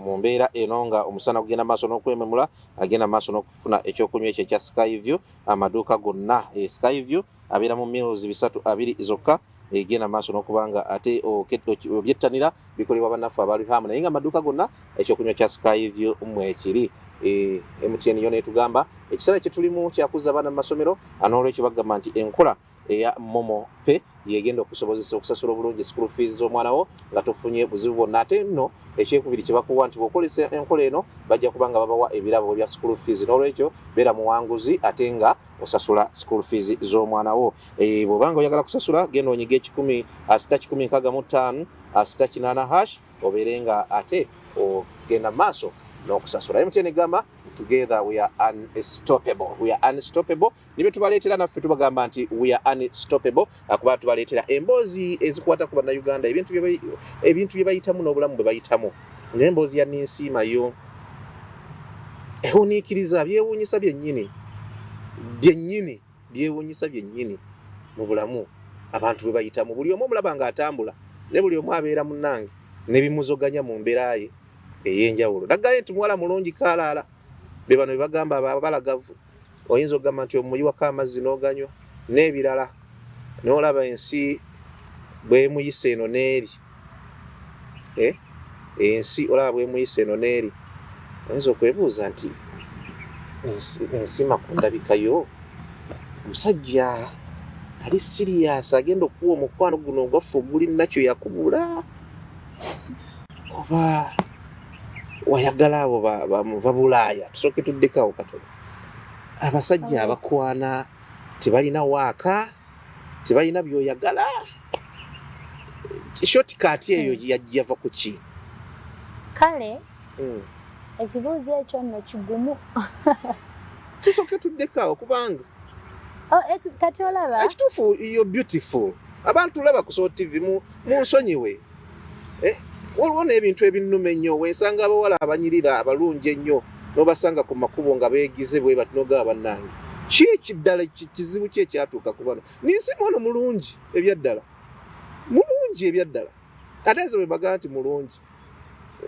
Speaker 1: mu mbeera eno nga omusana kugenda maaso n'okwememula agenda maaso n'okufuna ekyokunywa ekyo ekya Sky View amaduuka gonna Sky View abeera mu mills 3 zokka egenda maaso n'okubanga ate obyettanira bikolebwa bannaffe abali hamu naye nga amaduuka gonna ekyokunywa kya Sky View mwekiri MTN yo netugamba ekiseera kye tulimu kyakuza abaana mu masomero n'olwekyo bagamba nti enkola eya Momo Pay yegenda okusobozesa okusasula obulungi school fees z'omwana wo nga tofunye buzibu bwonna. Ate nno ekyekubiri kye bakuwa nti bw'okolesa enkola eno bajja kuba nga babawa ebirabo bya school fees, n'olwekyo beera muwanguzi ate nga osasula school fees z'omwana wo. Bw'obanga oyagala kusasula genda onyiga 10-165 *8 obeere nga ate ogenda maaso n'okusasula. MTN egamba together we are unstoppable. We are unstoppable. Nibe tubaleetera naffe tubagamba nti we are unstoppable. Akuba tubaleetera emboozi ezikwata ku bannayuganda ebintu bye bayitamu n'obulamu bwe bayitamu. Ng'emboozi ya Ninsiima yo ewuniikiriza byewuunyisa byennyini mu bulamu abantu bwe bayitamu. Buli omu omulaba ng'atambula ne buli omu abeera munnange ne bimuzoganya mu mbeera ye ey'enjawulo. Naggala nti muwala mulungi kaalaala be bano be bagamba abalagavu. Oyinza okugamba nti omuyiwako amazzi n'oganywa n'ebirala n'olaba ensi bw'emuyisa eno n'eri. Ensi olaba bw'emuyisa eno n'eri. Oyinza okwebuuza nti Ninsiima ku ndabikayo omusajja ali sirias agenda okuwa omukwano guno ogwaffe oguli nakyo yakubula oba wayagala abo bamuva Bulaaya. Tusooke tuddekawo katono. Abasajja abakwana tebalina waaka, tebalina byoyagala. Shortcut eyo yava ku ki?
Speaker 2: Kale ekibuuzo ekyo nno kigumu.
Speaker 1: Tusooke tuddekawo kubanga
Speaker 2: kati olaba
Speaker 1: ekituufu you're beautiful. Abantu laba ku TV munsonyiwe. Waliwo n'ebintu ebinnuma ennyo wensanga abawala abanyirira abalungi ennyo n'obasanga ku makubo nga beegize bwe bati n'ogaba bannange. Ki ekiddala kizibu ki ekyatuuka ku bano? Ninsiima ono mulungi ebyaddala. Ate ezo bwe bagaa nti mulungi.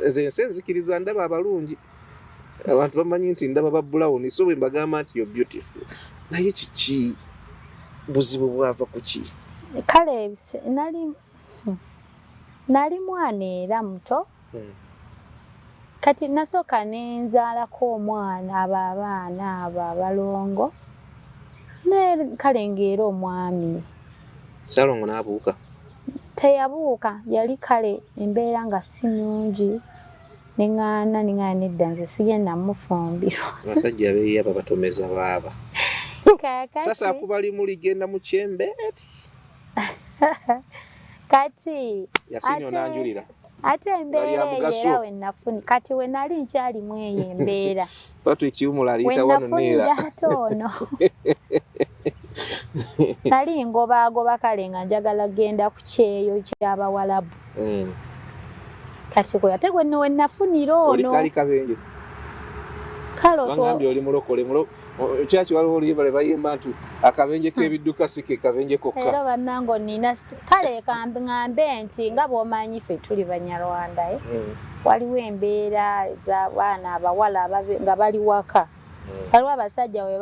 Speaker 1: Nze nsenzikiriza ndaba abalungi. Abantu bamanyi nti ndaba ba brown, so bwe mbagamba nti you're beautiful. Naye kiki buzibu bwava ku ki?
Speaker 2: Kale nali mwana era muto. Kati nasooka nenzaalako omwana abaana abo abalongo. Ne kale ng'era omwami.
Speaker 1: Salongo n'abuuka?
Speaker 2: Teyabuuka, yali kale embeera nga si nnungi. Neŋŋaana nedda nze sigenda mufumbiro.
Speaker 1: Abasajja abeeyaba batomeza baaba. Sasa akubali muligenda mu kyembeeti.
Speaker 2: Kati
Speaker 1: yasinyo nanjulira.
Speaker 2: Ate embeera era we nafuni kati we nali nkyalimu eyo embeera.
Speaker 1: Patrick Kiwumula aliyita wano neera.
Speaker 2: Nali ngobaagoba kale nga njagala genda ku kyeyo ky'Abawalabu. Kati ate gwe nafunira ono.
Speaker 1: Oli kali kabenje. Bangambye oli mulokole kyaki waliwo oluyimba lwe bayimba nti akabenje k'ebidduka si ke kabenje kokka.
Speaker 2: Era bannango nina kale ngambe nti nga bw'omanyi ffe tuli Banyarwanda waliwo embeera z'abaana abawala nga bali waka. Waliwo abasajja we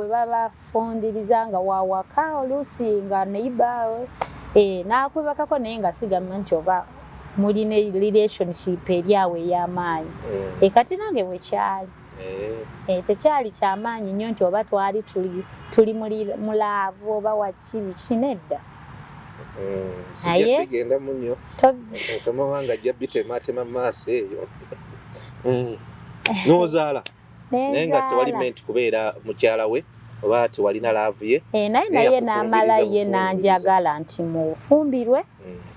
Speaker 2: babafundiriza nga wawaka oluusi nga neighbor n'akwebakako naye nga sigamba nti oba mulina relationship eri awo ey'amaanyi. Kati nange bwe kyali. Tekyali kyamaanyi nnyo nti oba twali tuli mulaavu oba waki nedda.
Speaker 1: Naye genda munyo kama wanga ajja bitematema maaso eyo. N'ozaala naye nga tewali menti kubeera mukyala we oba tewalina laavu ye.
Speaker 2: Naye n'amala ye n'anjagala nti mufumbirwe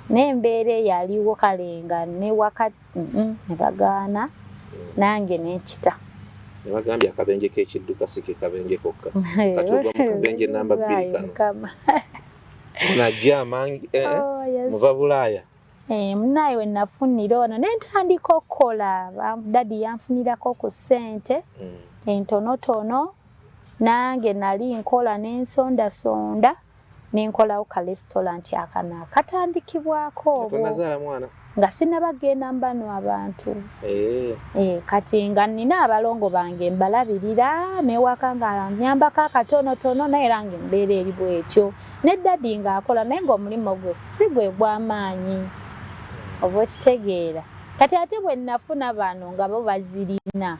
Speaker 2: n'embeera eyaliwo kale nga ne wakati ne bagaana nange n'ekita.
Speaker 1: Ne bagambye akabenje k'ekidduka si ke kabenje kokka. Kati ogwa mu kabenje namba 2 kano. Najja amangi muva Bulaaya.
Speaker 2: Munaye we nafunira ono ne ntandika okukola. Dadi yanfunirako ku ssente entonotono. Nange nali nkola n'ensondasonda n'enkolawo ka restaurant akana katandikibwako obwo.
Speaker 1: Tonazaala mwana?
Speaker 2: Nga sinabagenda mbano abantu. Kati nga nina abalongo bange mbalabirira newaka nga nyambako akatonotono naye era nga embeera eri bwetyo. Ne dadi ng'akola naye ng'omulimu gwe si gwe gw'amaanyi. Oba okitegeera. Kati ate bwe nafuna bano nga bo bazirina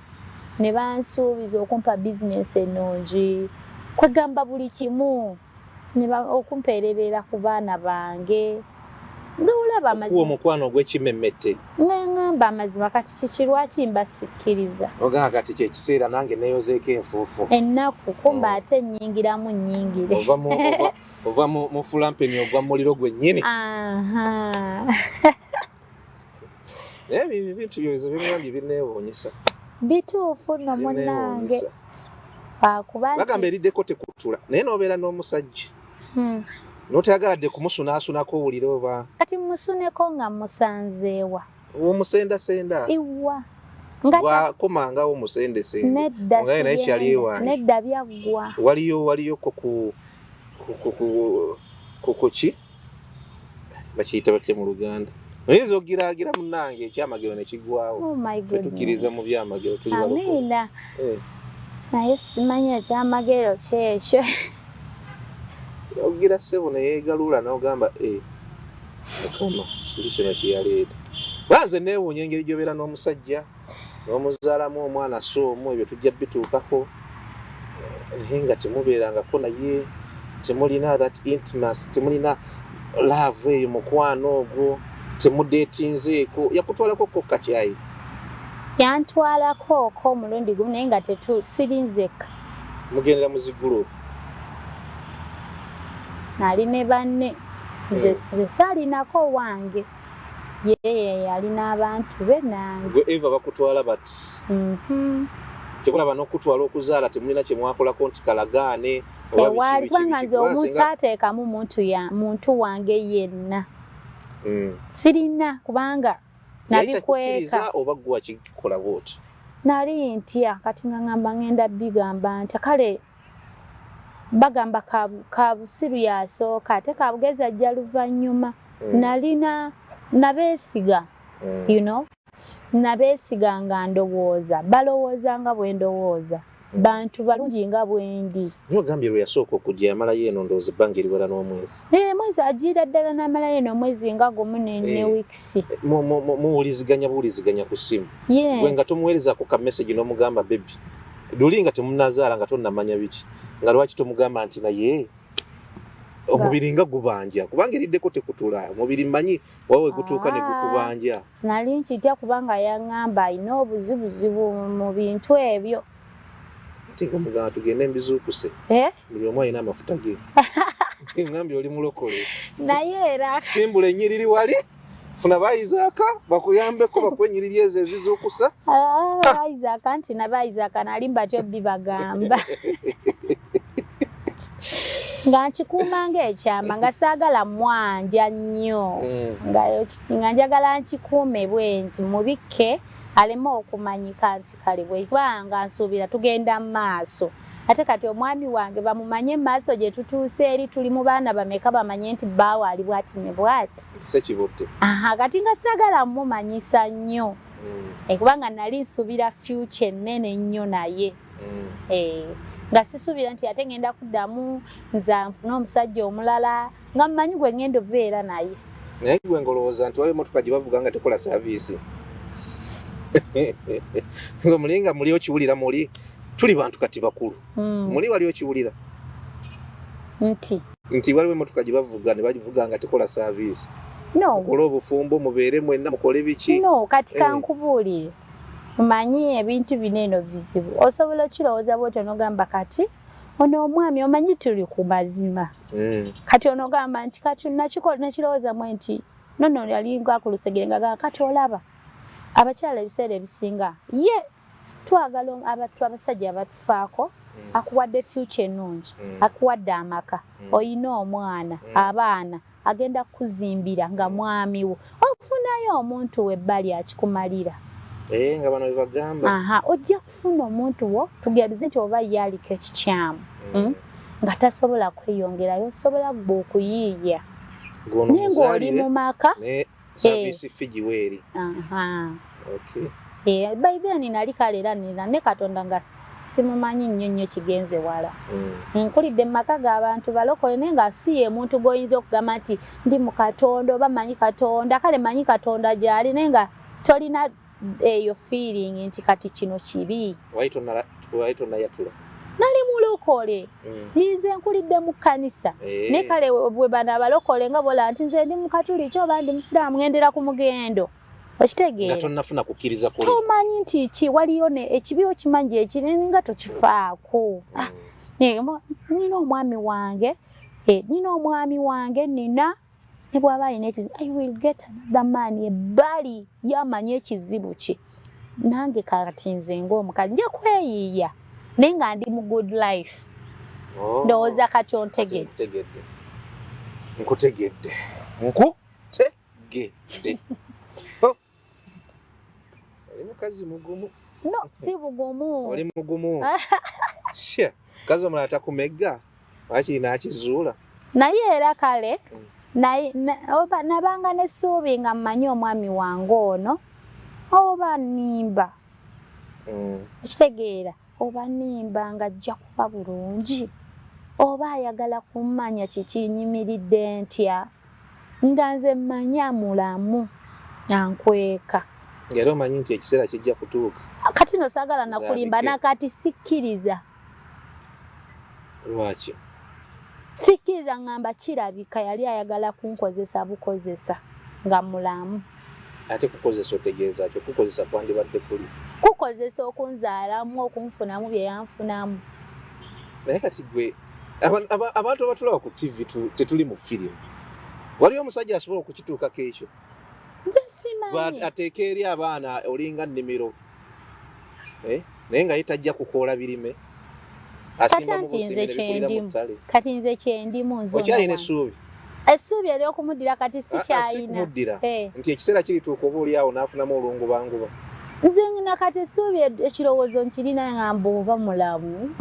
Speaker 2: ne bansuubiza okumpa bizinesi ennungi kwegamba buli kimu. okumpererera ku baana bange ngulaba amazima
Speaker 1: uwo mukwano gw'ekimemmette
Speaker 2: ngamba amazima kati kikirwaki mbasikkiriza
Speaker 1: ogamba kati kyekiseera nange neyozeeko enfuufu
Speaker 2: ennaku kumba ate nnyingiramu nnyingire
Speaker 1: ova mu fulampeni ogwa muliro gwennyini ebintu byozo bimwambye bineewuunyisa
Speaker 2: bituufu nno munnange
Speaker 1: bagamba eriddeko tekutula naye n'obeera n'omusajja n'otayagaladde kumusunaasunako owulire oba
Speaker 2: kati musuneko nga musanzeewa
Speaker 1: omusendasenda
Speaker 2: iwa
Speaker 1: wakomangawo omusendesende nga naye kyali ewange
Speaker 2: nedda byaggwa
Speaker 1: waliyo kuki bakiyita batya mu Luganda oyinza ogiraagira munnange ekyamagero ne kigwawo tetukkiriza mu byamagero tuli
Speaker 2: amiina naye simanyi ekyamagero kyekyo
Speaker 1: ogira ssebo neyeegaluula n'ogamba mukama kiri kino kyeyaleeta banze neewuunya engeri gy'obeera n'omusajja n'omuzaalamu omwana soomu ebyo tujja bituukako naye nga temubeerangako naye temulina that intimacy temulina love eyo mukwano ogwo temudeetinzeeko yakutwalako kokka kyayi
Speaker 2: yantwalako omulundi gumu naye nga sirinzeka
Speaker 1: mugendera mu zigurupu
Speaker 2: ali ne banne nze saalinako wange ye yalina abantu be nange
Speaker 1: gwe Eva bakutwala bati kyokulaba n'okutwala okuzaala temulina kye mwakolako nti kalagaane
Speaker 2: ewali kubanga nze omuntu ateekamu muntu wange yenna sirina kubanga nabikweka
Speaker 1: oba gwe wakikola bwoti
Speaker 2: nali ntya kati nga ngamba ngenda bigamba nti kale bagamba ka busiru yasooka ate kabugezi ajja luvannyuma nalina nabeesiga nabeesiga nga ndowooza balowooza nga bwe ndowooza bantu balungi nga bwendi
Speaker 1: nogambye lwe yasooka okujja yamalayo eno ndowooza ebbanga eriwera n'omwezi
Speaker 2: mwezi agiira ddala n'amalayo eno omwezi nga gumu ne wiikisi
Speaker 1: buwuliziganya ku ssimu gwe nga tomuweerezako ka message n'omugamba bebi luli nga temunazaala nga tonnamanya biki nga lwaki tomugamba nti naye omubiri nga gubanja kubanga eriddeko tekutula omubiri mmanyi wawe gutuuka ne gukubanja
Speaker 2: nali nkitya kubanga yaŋŋamba alina obuzibuzibu mu bintu ebyo
Speaker 1: ate ng'omugamba tugende mbizuukuse buli omu alina amafuta ge ngambye oli mulokole
Speaker 2: naye era
Speaker 1: simbula ennyiriri wali funa bayizaaka bakuyambeko bakwenyiriri ezo ezizuukusa
Speaker 2: bayizaaka nti nabayizaaka nali mbatyo bibagamba nga nkikuuma ng'ekyama nga saagala mwanja nnyo nga njagala nkikuume bwe nti mubikke aleme okumanyika nti kale bwebanga nsuubira tugenda mu maaso ate kati omwami wange bamumanye mu maaso gye tutuuse eri tuli mu baana bameka bamanye nti bbaawe ali bwati ne bwati kati nga saagala mumanyisa nnyo kubanga nali nsuubira future ennene nnyo naye nga sisuubira nti ate ngenda kuddamu nza nfune omusajja omulala nga mmanyi gwe ngenda obeera naye
Speaker 1: naye gwe ngolowooza nti waliwo emmotoka gye bavuga nga tekola saaviisi nga muli nga muli okiwulira muli tuli bantu kati bakulu muli wali okiwulira nti waliwo emmotoka gye bavuga ne bagivuga nga tekola saaviisi mukole obufumbo mubeere mwenna mukole biki
Speaker 2: kati kankubuulire Umanyi ebintu bineno vizibu. Osobola kirowooza bw'otyo n'ogamba kati ono omwami omanyi tuli ku mazima. Kati onogamba nti kati nakirowooza mwe nti nono yali ng'akulusegere nga kati olaba abakyala ebiseera ebisinga ye twagala abantu abasajja abatufaako akuwadde future ennungi akuwadde amaka oyina omwana abaana agenda kuzimbira nga mwami wo okufunayo omuntu webbali akikumalira
Speaker 1: nga bano bebagamba
Speaker 2: ojja kufuna omuntu wo tugerize nti oba yaliko ekikyamu nga tasobola kweyongerayo osobola gwe okuyiiya naye ng'oli mu maka
Speaker 1: service fee weeri
Speaker 2: baibeni nali kale era nina ne Katonda nga simumanyi nnyo kigenze wala nkulidde mu maka g'abantu balokole naye nga si ye muntu goyinza okugamba nti ndi mu Katonda oba manyi Katonda kale manyi Katonda gy'ali naye nga tolina eyo feeling nti kati kino kibi
Speaker 1: waitona yatula
Speaker 2: nali mulokole nze nkulidde mu kkanisa ne kale bwe bana abalokole nga bola nti nze ndi mukatuliki oba ndi musiraamu ngendera ku mugendo okitegeera nga
Speaker 1: tonnafuna kukkiriza kuli
Speaker 2: tomanyi nti ki waliyo ekibi okimanyi ekinene nga tokifaako nina omwami wange nina ne bw'aba alina ekizibu I will get another man ebbali yamanyi ekizibu kye nange kati nze ng'omukazi nja kweyiiya naye nga ndi mu good life ndowooza kati ontegedde
Speaker 1: nkutegedde oli mukazi mugumu
Speaker 2: no si bugumu
Speaker 1: oli mugumu sya kazi omulala takumegga wakiri n'akizuula
Speaker 2: naye era kale nabanga n'essuubi nga mmanyi omwami wange ono oba nnimba okitegeera oba nnimba nga ajja kuba bulungi oba ayagala kummanya kikinyimiridde ntya nga nze mmanya mulamu ankweka
Speaker 1: era omanyi nti ekiseera kijja kutuuka
Speaker 2: kati no saagala nakulimba nakati sikkiriza
Speaker 1: lwaki
Speaker 2: sikkiriza ngamba kirabika yali ayagala kunkozesa bukozesa nga mulamu
Speaker 1: ate kukozesa otegeeza kyo kukozesa kwandibadde kuli
Speaker 2: kukozesa okunzaalamu okunfunamu bye yanfunamu
Speaker 1: naye kati gwe abantu abatulaba ku TV tetuli mu firimu waliyo omusajja asobola okukituukako ekyo
Speaker 2: nze simanyi
Speaker 1: ateeka eri abaana olinga nnimiro naye nga ye tajja kukoola birime asimba mu busimbi nebikulira mu ttale
Speaker 2: kati nze kyendimu nze
Speaker 1: okyalina essuubi
Speaker 2: essuubi ery'okumuddira kati sikyalina
Speaker 1: nti ekiseera kirituuka oba oli awo n'afunamu olungubanguba
Speaker 2: nze nakati essuubi ekirowoozo nkirina ngamba oba mulamu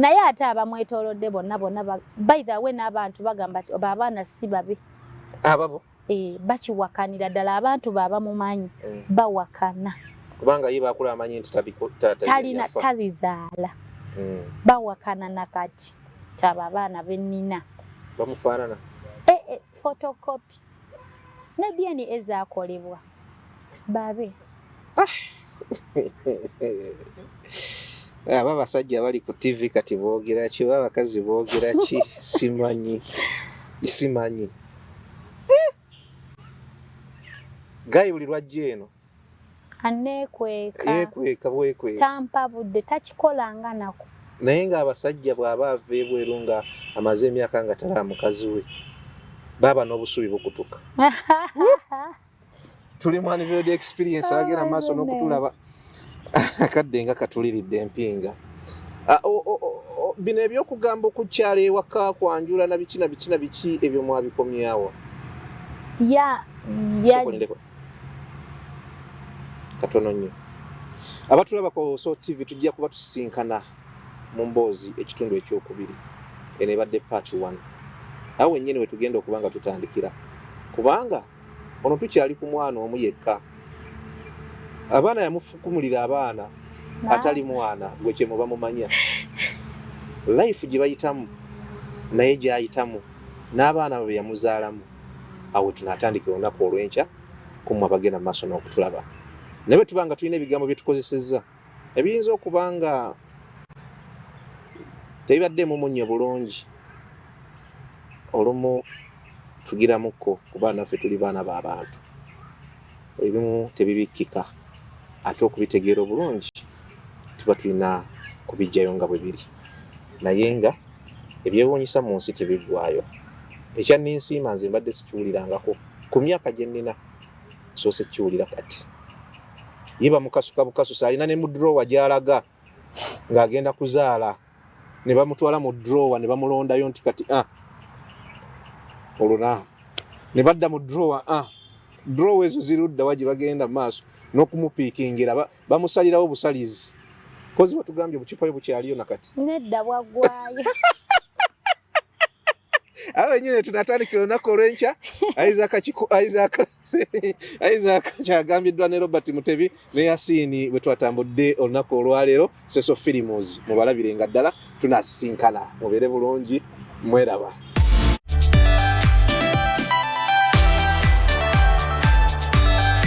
Speaker 2: naye ate abamwetoolodde bonna by the way n'abantu bagamba nti abaana si babi
Speaker 1: ababo
Speaker 2: bakiwakanira ddala abantu babamumanyi bawakana
Speaker 1: kubanga ye bakula amanyi nti
Speaker 2: talina tazizaala bawakana nakati taba abaana bennina
Speaker 1: bamufaanana
Speaker 2: photocopy ne DNA ezaakolebwa babe
Speaker 1: aba basajja bali ku TV kati boogera ki oba abakazi boogera ki simanyi gayi buli lwajja eno
Speaker 2: aneekweka
Speaker 1: bwekwesa
Speaker 2: tampa budde takikolanga nako
Speaker 1: naye ng'abasajja bw'aba ava ebweru nga amaze emyaka nga tala mukazi we baba n'obusubi bukutuka tuli mu anniversary experience agera maaso n'okutulaba akadde nga katuliridde empinga bino ebyokugamba okukyala ewaka kwanjula na biki ebyo mwabikomyawo katono nnyo abatulaba ku So TV tujja kuba tusisinkana mu mboozi ekitundu ekyokubiri eno ebadde part 1 awo wennyini we tugenda okuba nga tutandikira kubanga ono tukyali ku mwana omu yekka abaana yamufukumulira abaana atali mwana gwe kye muba mumanya life gye bayitamu naye gyayitamu n'abaana bwe yamuzaalamu awo tunatandikira olunaku olw'enkya kumwe abagenda mu maaso n'okutulaba naye bwe tuba nga tulina ebigambo bye tukozesezza ebiyinza okuba nga tebibaddemu munnyo bulungi olumu tugiramukko kuba naffe tuli baana b'abantu ebimu tebibikkika ate okubitegeera obulungi tuba tulina kubijjayo nga bwe biri naye nga ebyewuunyisa mu nsi tebiggwaayo ekyanninsiima nze mbadde sikiwulirangako ku myaka gye nnina soose kiwulira kati yiba mukasuka bukasusa alina ne mu drawer gy'alaga ng'agenda kuzaala ne bamutwala mu drawer ne bamulondayo nti kati oluna ne badda mu drawer drawer ezo zirudda wa gye bagenda mu maaso n'okumupiikingira bamusalirawo busalizi kozi batugambye bukipayo bukyaliyo nakati
Speaker 2: nedda bwaggwayo
Speaker 1: awo nyine tunatandikira olunaku olw'enkya Isaac kyagambiddwa ne Robert Mutebi ne Yasini bwe twatambudde olunaku olwaleero Seso Films mubalabirenga ddala tunasisinkana mubeere bulungi mweraba